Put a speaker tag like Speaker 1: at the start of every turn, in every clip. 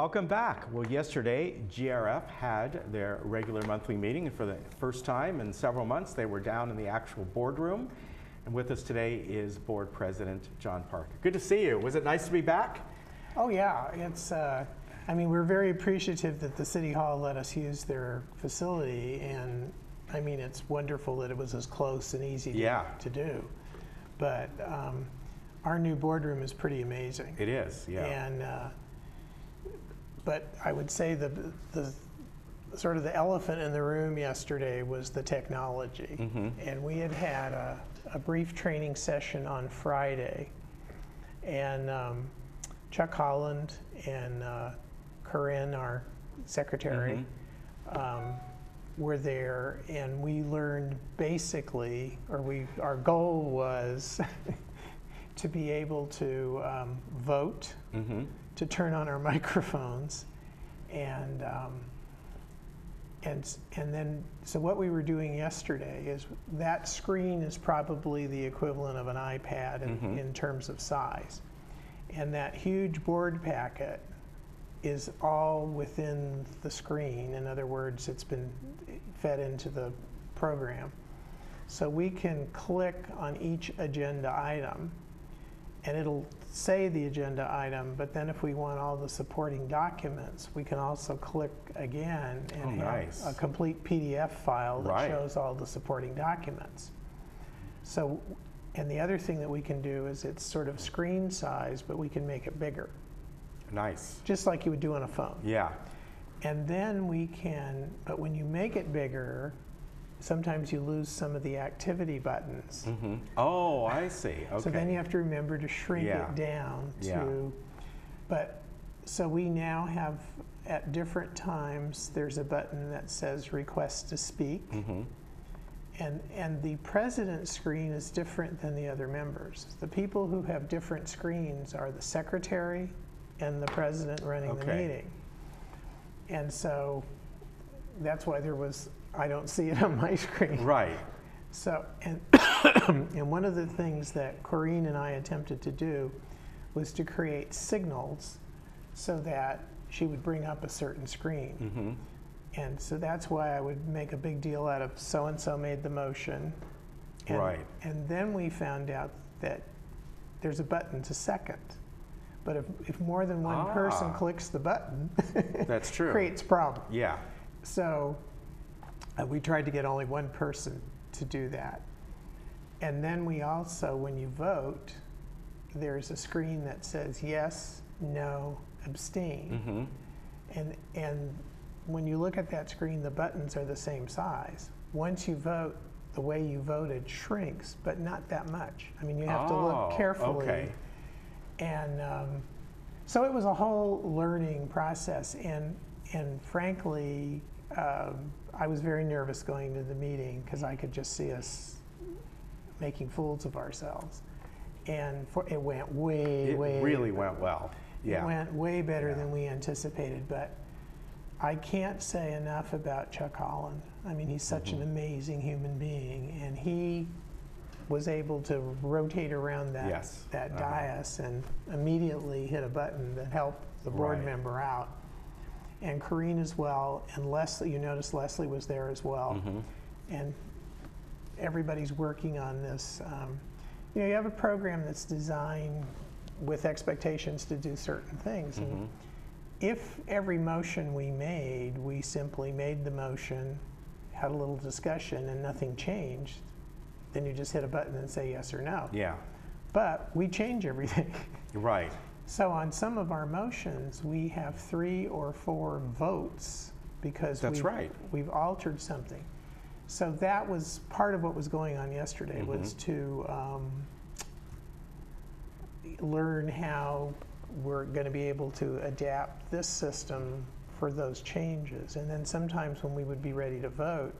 Speaker 1: Welcome back. Well, yesterday, GRF had their regular monthly meeting, and for the first time in several months, they were down in the actual boardroom. And with us today is Board President John Parker. Good to see you. Was it nice to be back?
Speaker 2: Oh yeah, it's. I mean, we're very appreciative that the City Hall let us use their facility, and I mean, it's wonderful that it was as close and easy to do. But our new boardroom is pretty amazing.
Speaker 1: It is, yeah.
Speaker 2: And but I would say the sort of the elephant in the room yesterday was the technology. And we had a brief training session on Friday, and Chuck Holland and Corinne, our secretary, were there, and we learned basically, our goal was to be able to vote, to turn on our microphones, and then, so what we were doing yesterday is that screen is probably the equivalent of an iPad in terms of size. And that huge board packet is all within the screen. In other words, it's been fed into the program. So we can click on each agenda item, and it'll say the agenda item, but then if we want all the supporting documents, we can also click again and have a complete PDF file that shows all the supporting documents. So, and the other thing that we can do is it's sort of screen size, but we can make it bigger.
Speaker 1: Nice.
Speaker 2: Just like you would do on a phone.
Speaker 1: Yeah.
Speaker 2: And then we can, but when you make it bigger, sometimes you lose some of the activity buttons.
Speaker 1: Oh, I see. Okay.
Speaker 2: So then you have to remember to shrink it down to, but so we now have at different times, there's a button that says request to speak. And the president's screen is different than the other members. The people who have different screens are the secretary and the president running the meeting. And so that's why there was, I don't see it on my screen.
Speaker 1: Right.
Speaker 2: So, and, and one of the things that Corinne and I attempted to do was to create signals so that she would bring up a certain screen. And so that's why I would make a big deal out of so-and-so made the motion. And, and then we found out that there's a button to second. But if more than one person clicks the button,
Speaker 1: that's true.
Speaker 2: Creates a problem.
Speaker 1: Yeah.
Speaker 2: So we tried to get only one person to do that. And then we also, when you vote, there's a screen that says yes, no, abstain. And when you look at that screen, the buttons are the same size. Once you vote, the way you voted shrinks, but not that much. I mean, you have to look carefully. And so it was a whole learning process. And frankly, I was very nervous going to the meeting because I could just see us making fools of ourselves. And it went way,
Speaker 1: It really went well. Yeah.
Speaker 2: It went way better than we anticipated. But I can't say enough about Chuck Holland. I mean, he's such an amazing human being, and he was able to rotate around that dais and immediately hit a button that helped the board member out. And Corinne as well, and Leslie, you noticed Leslie was there as well. And everybody's working on this. You know, you have a program that's designed with expectations to do certain things. And if every motion we made, we simply made the motion, had a little discussion, and nothing changed, then you just hit a button and say yes or no.
Speaker 1: Yeah.
Speaker 2: But we change everything.
Speaker 1: Right.
Speaker 2: So on some of our motions, we have 3 or 4 votes because we've altered something. So that was part of what was going on yesterday, was to learn how we're going to be able to adapt this system for those changes. And then sometimes when we would be ready to vote,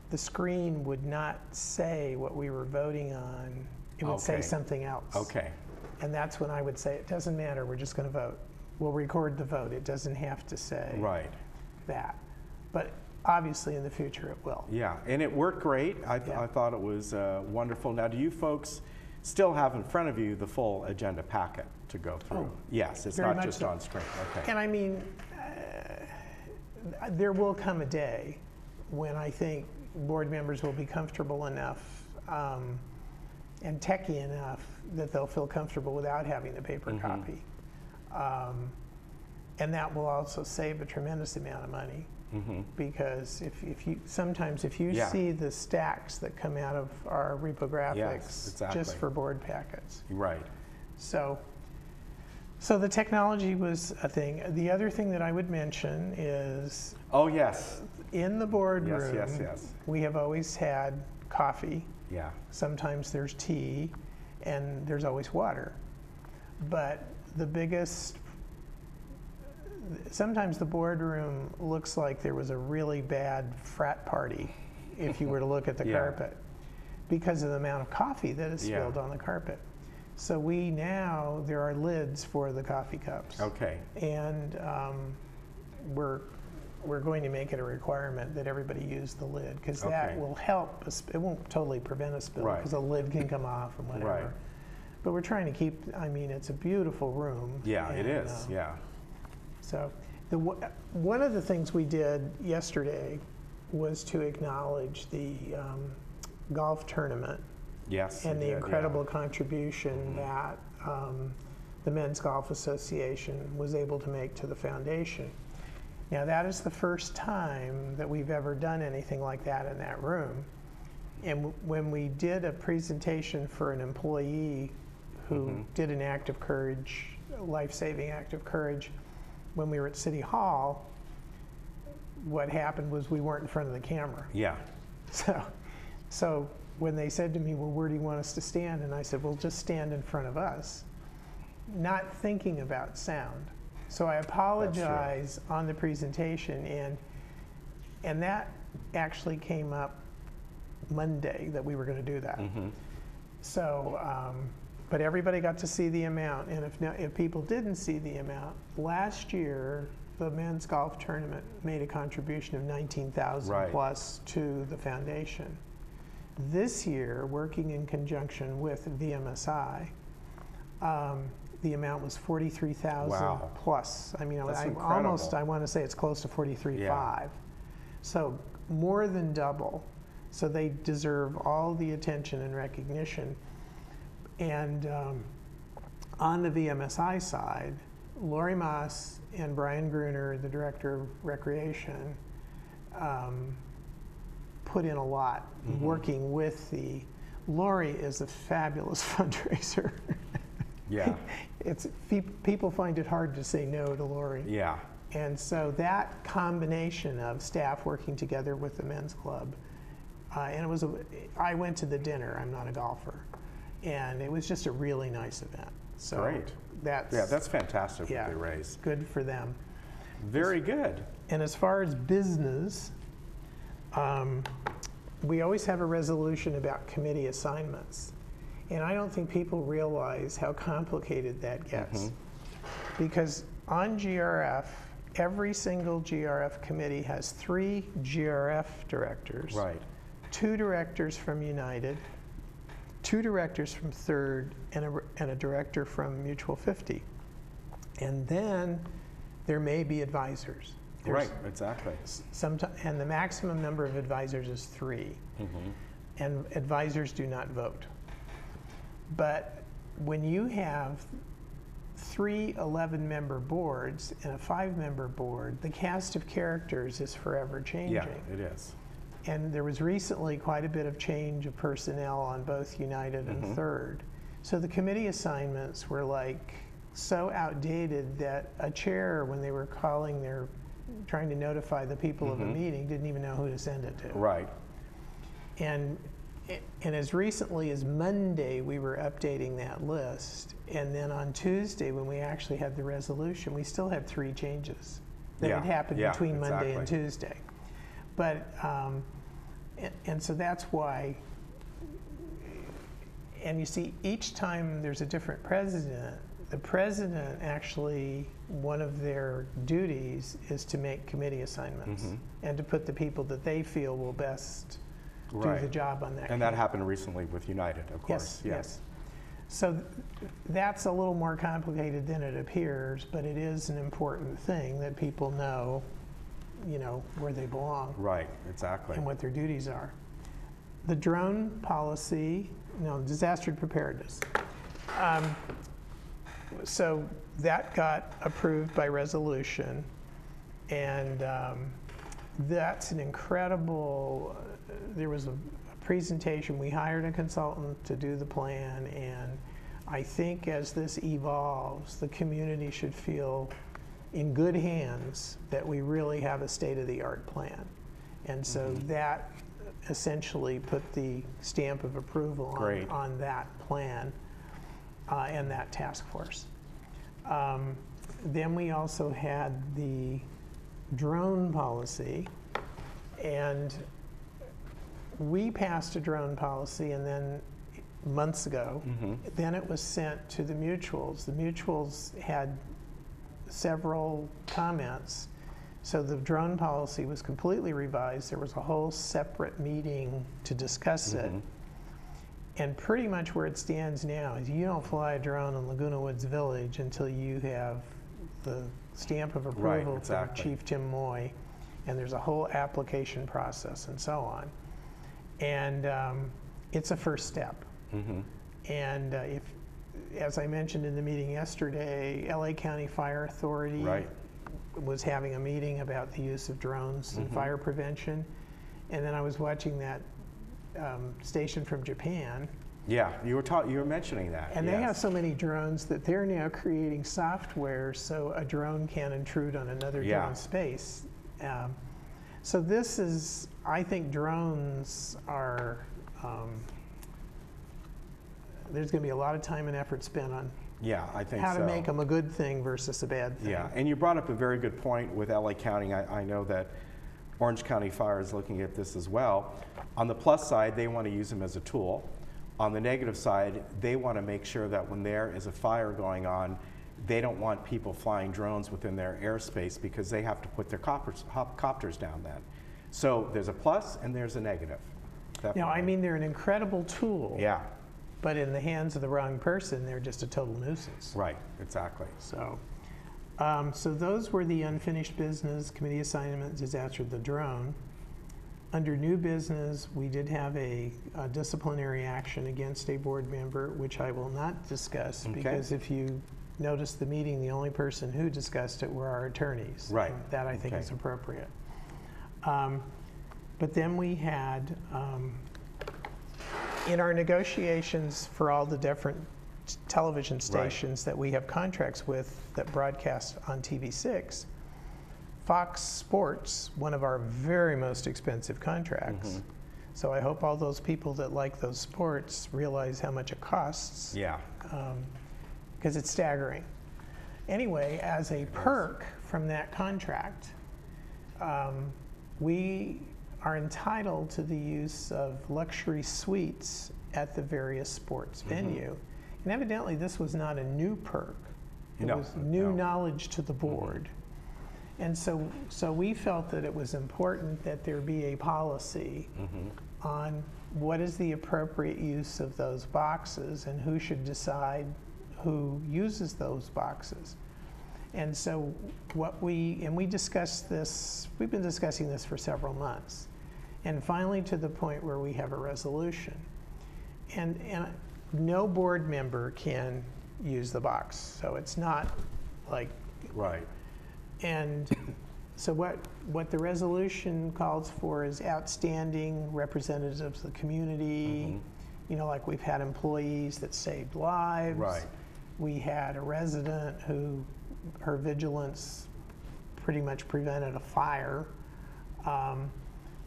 Speaker 2: the screen would not say what we were voting on. It would say something else. And that's when I would say, it doesn't matter, we're just going to vote. We'll record the vote. It doesn't have to say that. But obviously in the future it will.
Speaker 1: Yeah, and it worked great. I thought it was wonderful. Now, do you folks still have in front of you the full agenda packet to go through.
Speaker 2: Oh,
Speaker 1: yes, it's
Speaker 2: very
Speaker 1: not
Speaker 2: much
Speaker 1: just
Speaker 2: so.
Speaker 1: on screen. Okay.
Speaker 2: And I mean, there will come a day when I think board members will be comfortable enough and techie enough that they'll feel comfortable without having the paper copy. And that will also save a tremendous amount of money. Because if you sometimes if you see the stacks that come out of our reprographics just for board packets.
Speaker 1: Right.
Speaker 2: So the technology was a thing. The other thing that I would mention is in the boardroom we have always had coffee.
Speaker 1: Yeah.
Speaker 2: Sometimes there's tea and there's always water. But the biggest sometimes the boardroom looks like there was a really bad frat party if you were to look at the carpet because of the amount of coffee that is spilled on the carpet. So there are lids for the coffee cups.
Speaker 1: Okay.
Speaker 2: And we're going to make it a requirement that everybody use the lid because that will help. It won't totally prevent a spill because the lid can come off and whatever.
Speaker 1: Right.
Speaker 2: But we're trying to keep, I mean, it's a beautiful room.
Speaker 1: Yeah, it is,
Speaker 2: So one of the things we did yesterday was to acknowledge the golf tournament.
Speaker 1: Yes.
Speaker 2: And the incredible contribution that the Men's Golf Association was able to make to the foundation. Now that is the first time that we've ever done anything like that in that room. And when we did a presentation for an employee who did an act of courage, a life-saving act of courage, when we were at City Hall, what happened was we weren't in front of the camera.
Speaker 1: Yeah.
Speaker 2: So when they said to me, well, where do you want us to stand? And I said, well, just stand in front of us, not thinking about sound. So I apologize on the presentation, and that actually came up Monday that we were going to do that. So, but everybody got to see the amount, and if people didn't see the amount, last year the men's golf tournament made a contribution of $19,000 plus to the foundation. This year, working in conjunction with VMSI, the amount was $43,000 plus. I mean, I want to say it's close to $43,500. So more than double. So they deserve all the attention and recognition. And on the VMSI side, Lori Moss and Brian Gruner, the Director of Recreation, put in a lot working with Lori is a fabulous fundraiser.
Speaker 1: Yeah.
Speaker 2: People find it hard to say no to Lori.
Speaker 1: Yeah.
Speaker 2: And so that combination of staff working together with the men's club, and I went to the dinner, I'm not a golfer, and it was just a really nice event. So
Speaker 1: great. That's fantastic what they raised.
Speaker 2: Good for them.
Speaker 1: Very good.
Speaker 2: And as far as business, we always have a resolution about committee assignments. And I don't think people realize how complicated that gets. Because on GRF, every single GRF committee has 3 GRF directors.
Speaker 1: Right.
Speaker 2: 2 directors from United, 2 directors from Third, and a director from Mutual 50. And then there may be advisors.
Speaker 1: Right, exactly.
Speaker 2: And the maximum number of advisors is 3. And advisors do not vote. But when you have 3 11-member boards and a 5-member board, the cast of characters is forever changing.
Speaker 1: Yeah, it is.
Speaker 2: And there was recently quite a bit of change of personnel on both United and Third. So the committee assignments were like so outdated that a chair, when they were trying to notify the people of a meeting, didn't even know who to send it to.
Speaker 1: Right.
Speaker 2: And as recently as Monday, we were updating that list. And then on Tuesday, when we actually had the resolution, we still had 3 changes that had happened between Monday and Tuesday. But, and so that's why, and you see, each time there's a different president, the president actually, one of their duties is to make committee assignments and to put the people that they feel will best do the job on that.
Speaker 1: And that happened recently with United, of course.
Speaker 2: Yes. So that's a little more complicated than it appears, but it is an important thing that people know, where they belong.
Speaker 1: Right, exactly.
Speaker 2: And what their duties are. The drone policy, disaster preparedness. So that got approved by resolution, and that's an incredible, there was a presentation. We hired a consultant to do the plan, and I think as this evolves, the community should feel in good hands that we really have a state-of-the-art plan. And so that essentially put the stamp of approval on that plan and that task force. Then we also had the drone policy, and we passed a drone policy, and then months ago, then it was sent to the mutuals. The mutuals had several comments, so the drone policy was completely revised. There was a whole separate meeting to discuss it, and pretty much where it stands now is you don't fly a drone in Laguna Woods Village until you have the stamp of approval from Chief Tim Moy, and there's a whole application process and so on. And it's a first step. And as I mentioned in the meeting yesterday, LA County Fire Authority was having a meeting about the use of drones in fire prevention. And then I was watching that station from Japan.
Speaker 1: Yeah, you were mentioning that.
Speaker 2: And they have so many drones that they're now creating software so a drone can intrude on another drone's space. So this is, I think drones are, there's going to be a lot of time and effort spent on how to make them a good thing versus a bad thing.
Speaker 1: Yeah, and you brought up a very good point with LA County. I know that Orange County Fire is looking at this as well. On the plus side, they want to use them as a tool. On the negative side, they want to make sure that when there is a fire going on, they don't want people flying drones within their airspace because they have to put their copters down then. So there's a plus and there's a negative. Definitely.
Speaker 2: Now, I mean, they're an incredible tool.
Speaker 1: Yeah.
Speaker 2: But in the hands of the wrong person, they're just a total nuisance.
Speaker 1: Right, exactly.
Speaker 2: So, so those were the unfinished business, committee assignment, disaster, the drone. Under new business, we did have a disciplinary action against a board member, which I will not discuss because if you notice the meeting, the only person who discussed it were our attorneys.
Speaker 1: Right.
Speaker 2: And that I think is appropriate. But then we had, in our negotiations for all the different television stations that we have contracts with that broadcast on TV6, Fox Sports, one of our very most expensive contracts. So I hope all those people that like those sports realize how much it costs.
Speaker 1: Yeah.
Speaker 2: Because it's staggering. Anyway, as a perk from that contract, we are entitled to the use of luxury suites at the various sports venue. And evidently this was not a new perk. It was new knowledge to the board. And so we felt that it was important that there be a policy on what is the appropriate use of those boxes and who should decide who uses those boxes. And so we discussed this, we've been discussing this for several months. And finally to the point where we have a resolution. And no board member can use the box. So it's not like...
Speaker 1: Right.
Speaker 2: And so what the resolution calls for is outstanding representatives of the community. You know, like we've had employees that saved lives.
Speaker 1: Right.
Speaker 2: We had a resident who, her vigilance pretty much prevented a fire.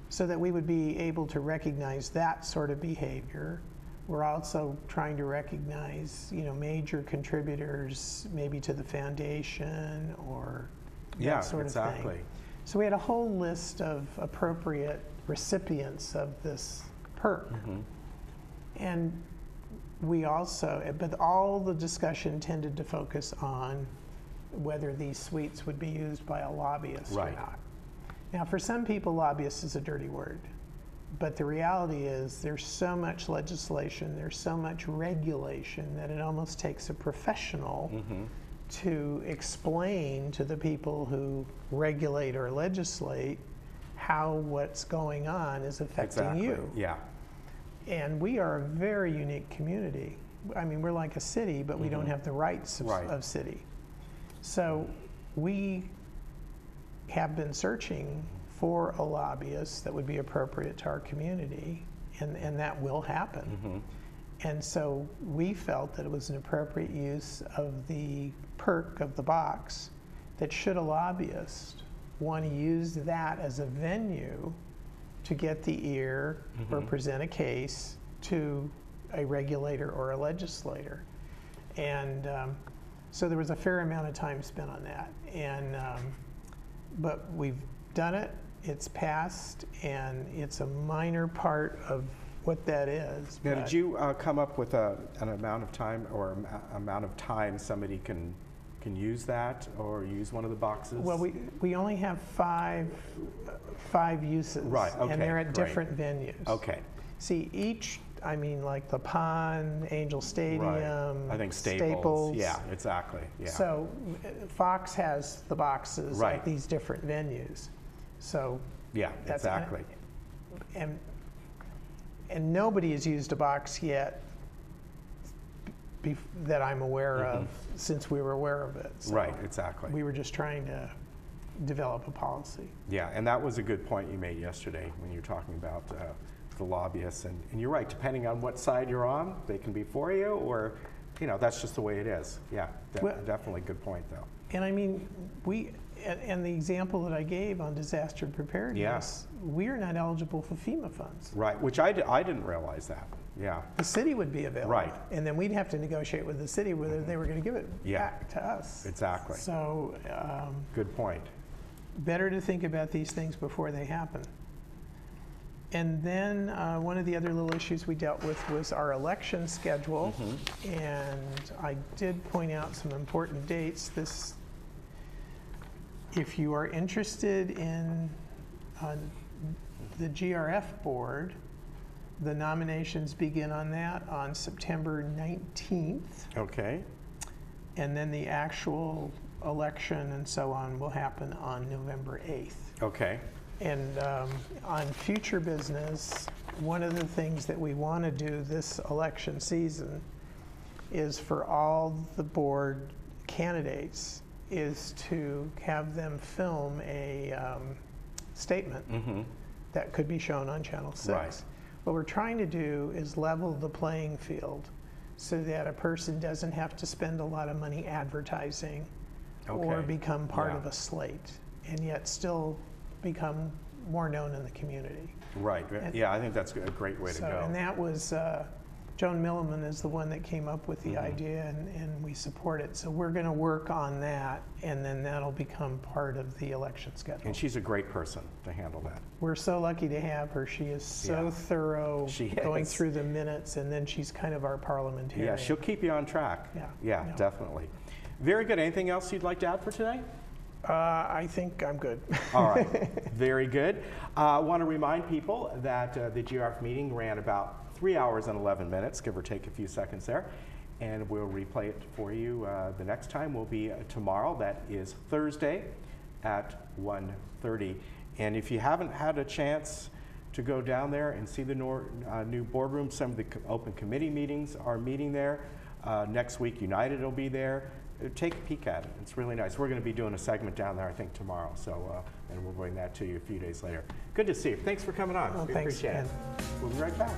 Speaker 2: So that we would be able to recognize that sort of behavior. We're also trying to recognize, major contributors, maybe to the foundation or that sort of thing. So we had a whole list of appropriate recipients of this perk. And we also, but all the discussion tended to focus on whether these suites would be used by a lobbyist or not. Now, for some people, lobbyist is a dirty word. But the reality is there's so much legislation, there's so much regulation that it almost takes a professional to explain to the people who regulate or legislate how what's going on is affecting you.
Speaker 1: Yeah.
Speaker 2: And we are a very unique community. I mean, we're like a city, but we don't have the rights of city. So we have been searching for a lobbyist that would be appropriate to our community, and that will happen. And so we felt that it was an appropriate use of the perk of the box that should a lobbyist want to use that as a venue to get the ear or present a case to a regulator or a legislator. And so there was a fair amount of time spent on that. And but we've done it, it's passed, and it's a minor part of what that is.
Speaker 1: Now, did you come up with an amount of time or amount of time somebody can use that or use one of the boxes?
Speaker 2: Well, we only have five uses,
Speaker 1: right? Okay,
Speaker 2: and they're at
Speaker 1: great.
Speaker 2: different venues.
Speaker 1: Okay.
Speaker 2: See, each, I mean, like the Pond, Angel Stadium,
Speaker 1: right. I think Staples. Yeah, exactly. Yeah.
Speaker 2: So Fox has the boxes
Speaker 1: right.
Speaker 2: at these different venues. So
Speaker 1: yeah, exactly.
Speaker 2: And nobody has used a box yet that I'm aware of since we were aware of it. So
Speaker 1: right, exactly.
Speaker 2: We were just trying to develop a policy.
Speaker 1: Yeah, and that was a good point you made yesterday when you were talking about the lobbyists. And you're right, depending on what side you're on, they can be for you or, you know, that's just the way it is. Yeah, definitely good point though.
Speaker 2: And I mean, and the example that I gave on disaster preparedness, we are not eligible for FEMA funds.
Speaker 1: Right, which I didn't realize that. Yeah.
Speaker 2: The city would be available.
Speaker 1: Right.
Speaker 2: And then we'd have to negotiate with the city whether they were going to give it back to us.
Speaker 1: Exactly.
Speaker 2: So,
Speaker 1: good point.
Speaker 2: Better to think about these things before they happen. And then one of the other little issues we dealt with was our election schedule. And I did point out some important dates. If you are interested in the GRF board, the nominations begin on that on September 19th.
Speaker 1: Okay.
Speaker 2: And then the actual election and so on will happen on November 8th.
Speaker 1: Okay.
Speaker 2: And on future business, one of the things that we want to do this election season is for all the board candidates is to have them film a statement that could be shown on Channel 6.
Speaker 1: Right.
Speaker 2: What we're trying to do is level the playing field so that a person doesn't have to spend a lot of money advertising or become part of a slate, and yet still become more known in the community.
Speaker 1: Right. Yeah, I think that's a great way to go.
Speaker 2: And that was, Joan Milliman is the one that came up with the idea, and we support it. So we're going to work on that, and then that'll become part of the election schedule.
Speaker 1: And she's a great person to handle that.
Speaker 2: We're so lucky to have her. She is so thorough, going through the minutes, and then she's kind of our parliamentarian.
Speaker 1: Yeah, she'll keep you on track. Yeah, definitely. Very good. Anything else you'd like to add for today?
Speaker 2: I think I'm good.
Speaker 1: All right, very good. I want to remind people that the GRF meeting ran about 3 hours and 11 minutes, give or take a few seconds there, and we'll replay it for you. The next time will be tomorrow. That is Thursday at 1:30. And if you haven't had a chance to go down there and see the new boardroom, some of the open committee meetings are meeting there. Next week, United will be there. Take a peek at it. It's really nice. We're going to be doing a segment down there, I think, tomorrow. So, and we'll bring that to you a few days later. Good to see you. Thanks for coming on.
Speaker 2: Well,
Speaker 1: we
Speaker 2: thanks,
Speaker 1: appreciate it. We'll be right back.